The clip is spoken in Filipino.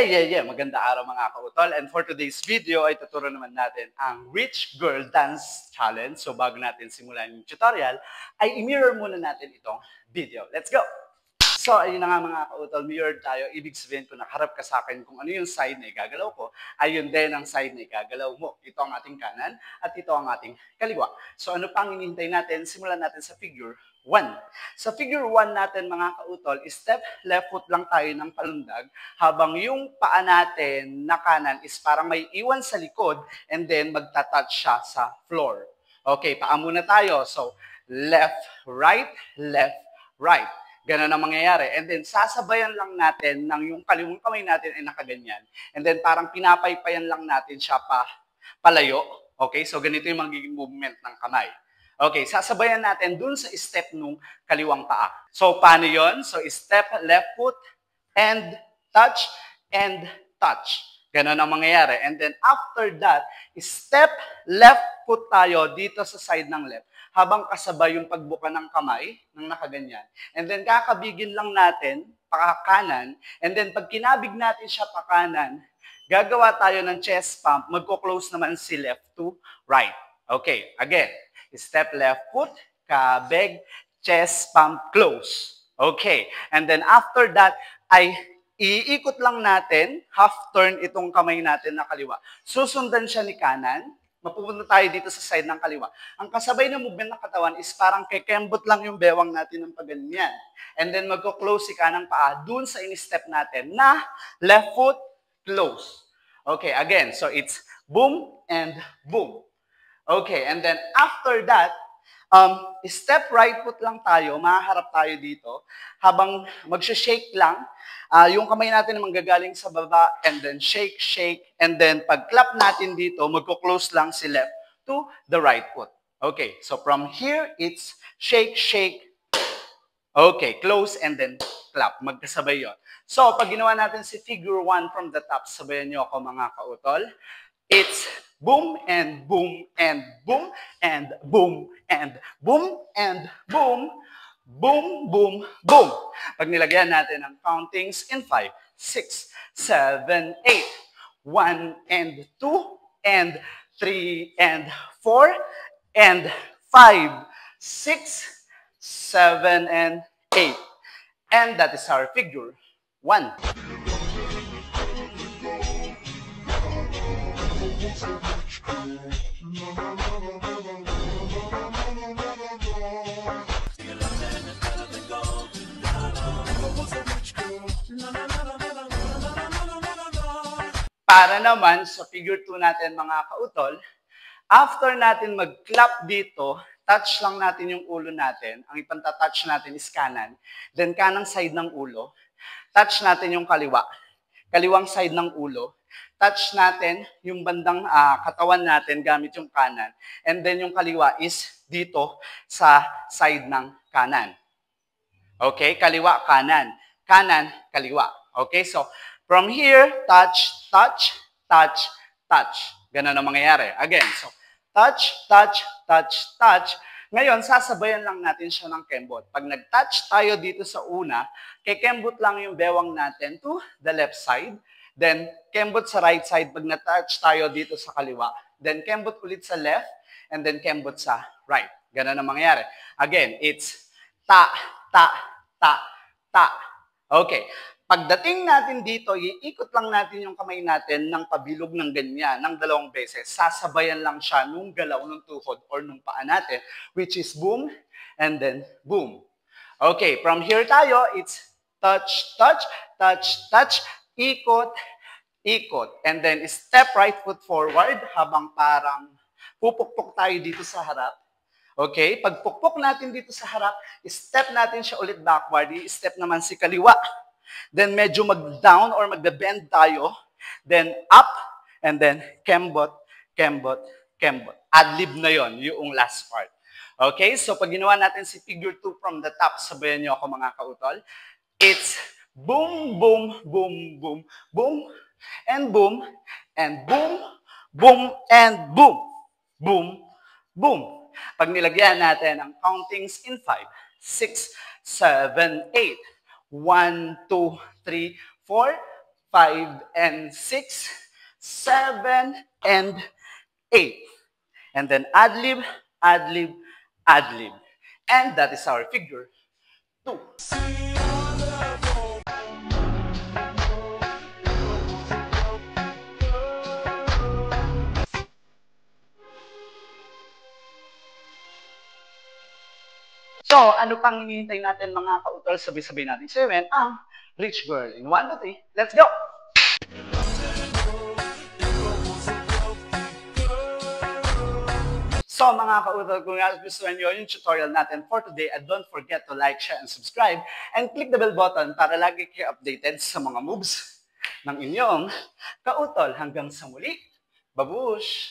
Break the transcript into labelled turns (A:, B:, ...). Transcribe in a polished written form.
A: Maganda araw mga kautol. And for today's video ay tuturo naman natin ang Rich Girl Dance Challenge. So bago natin simulan yung tutorial, ay i-mirror muna natin itong video. Let's go! So ayun na nga mga kautol, mirror tayo. Ibig sabihin kung nakaharap ka sa akin kung ano yung side na igagalaw ko, ayun din ang side na igagalaw mo. Ito ang ating kanan at ito ang ating kaliwa. So ano pang hinihintay natin? Simulan natin sa figure 1. Sa figure 1 natin mga kautol, step left foot lang tayo ng palundag habang yung paa natin na kanan is parang may iwan sa likod and then magta-touch siya sa floor. Okay, paa muna tayo. So, left, right, right. Ganun ang mangyayari. And then, sasabayan lang natin ng yung kaliwang kamay natin ay nakaganyan. And then, parang pinapaypayan lang natin siya palayo. Okay, so ganito yung magiging movement ng kamay. Okay, sasabayan natin dun sa step nung kaliwang paa. So, paano yon? So, step left foot and touch and touch. Ganon ang mangyayari. And then, after that, step left foot tayo dito sa side ng left habang kasabay yung pagbuka ng kamay ng nakaganyan. And then, kakabigin lang natin pakanan. And then, pag kinabig natin siya pakanan, gagawa tayo ng chest pump. Magko-close naman si left to right. Okay, again. Step left foot, kabeg, chest pump, close. Okay. And then after that, ay iikot lang natin, half turn itong kamay natin na kaliwa. Susundan siya ni kanan. Mapupunta tayo dito sa side ng kaliwa. Ang kasabay na movement ng katawan is parang kekembot lang yung bewang natin ng paganyan. And then magko-close si kanang paa dun sa in-step natin na left foot, close. Okay, again. So it's boom and boom. Okay, and then after that, step right foot lang tayo, mahaharap tayo dito, habang magsha-shake lang, yung kamay natin na manggagaling sa baba, and then shake, shake, and then pag clap natin dito, magko-close lang si left to the right foot. Okay, so from here, it's shake, shake, okay, close, and then clap, magkasabay yon. So, pag ginawa natin si figure 1 from the top, sabayan nyo ako mga kautol, it's boom and boom and boom and boom and boom and boom, boom, boom, boom. Pag nilagyan natin ang countings in 5, 6, 7, 8, 1 and 2 and 3 and 4 and 5, 6, 7 and 8. And that is our figure 1. Para naman sa figure 2 natin mga kautol, after natin mag-clap dito, touch lang natin yung ulo natin. Ang ipanta-touch natin is kanan. Then kanang side ng ulo. Touch natin yung kaliwa. Kaliwang side ng ulo. Touch natin yung bandang katawan natin gamit yung kanan. And then yung kaliwa is dito sa side ng kanan. Okay? Kaliwa, kanan. Kanan, kaliwa. Okay? So, from here, touch, touch, touch, touch. Ganun ang mangyayari. Again, so, touch, touch, touch, touch. Ngayon, sasabayan lang natin siya ng kembot. Pag nag-touch tayo dito sa una, kekembot lang yung bewang natin to the left side. Then, kembot sa right side pag na-touch tayo dito sa kaliwa. Then, kembot ulit sa left. And then, kembot sa right. Ganun ang mangyayari. Again, it's ta, ta, ta, ta. Okay. Pagdating natin dito, iikot lang natin yung kamay natin ng pabilog ng ganyan, ng 2 beses. Sasabayan lang siya nung galaw ng tuhod or nung paa natin, which is boom and then boom. Okay, from here tayo, it's touch, touch, touch, touch, ikot, ikot. And then step right foot forward habang parang pupukpok tayo dito sa harap. Okay, pag pukpok natin dito sa harap, step natin siya ulit backward, i-step naman si kaliwa. Then medyo mag-down or mag-bend tayo. Then up, and then kembot, kembot, kembot. Ad-lib na yon, yung last part. Okay, so pag ginawa natin si figure 2 from the top, sabayan nyo ako mga kautol. It's boom, boom, boom, boom, boom, and boom, and boom, boom, and boom, boom, boom. Pag nilagyan natin ang countings in 5, 6, 7, 8, 1, 2, 3, 4, 5, and 6, 7, and 8. And then ad-lib, ad-lib, ad-lib. And that is our figure 2. So, ano pang hinihintay natin mga kautol? Sabay-sabay natin sabihin ang rich girl. In 1, 2, 3, let's go! So mga kautol, kung gusto nyo yung tutorial natin for today, don't forget to like, share, and subscribe, and click the bell button para lagi kayo updated sa mga moves ng inyong kautol. Hanggang sa muli, babush!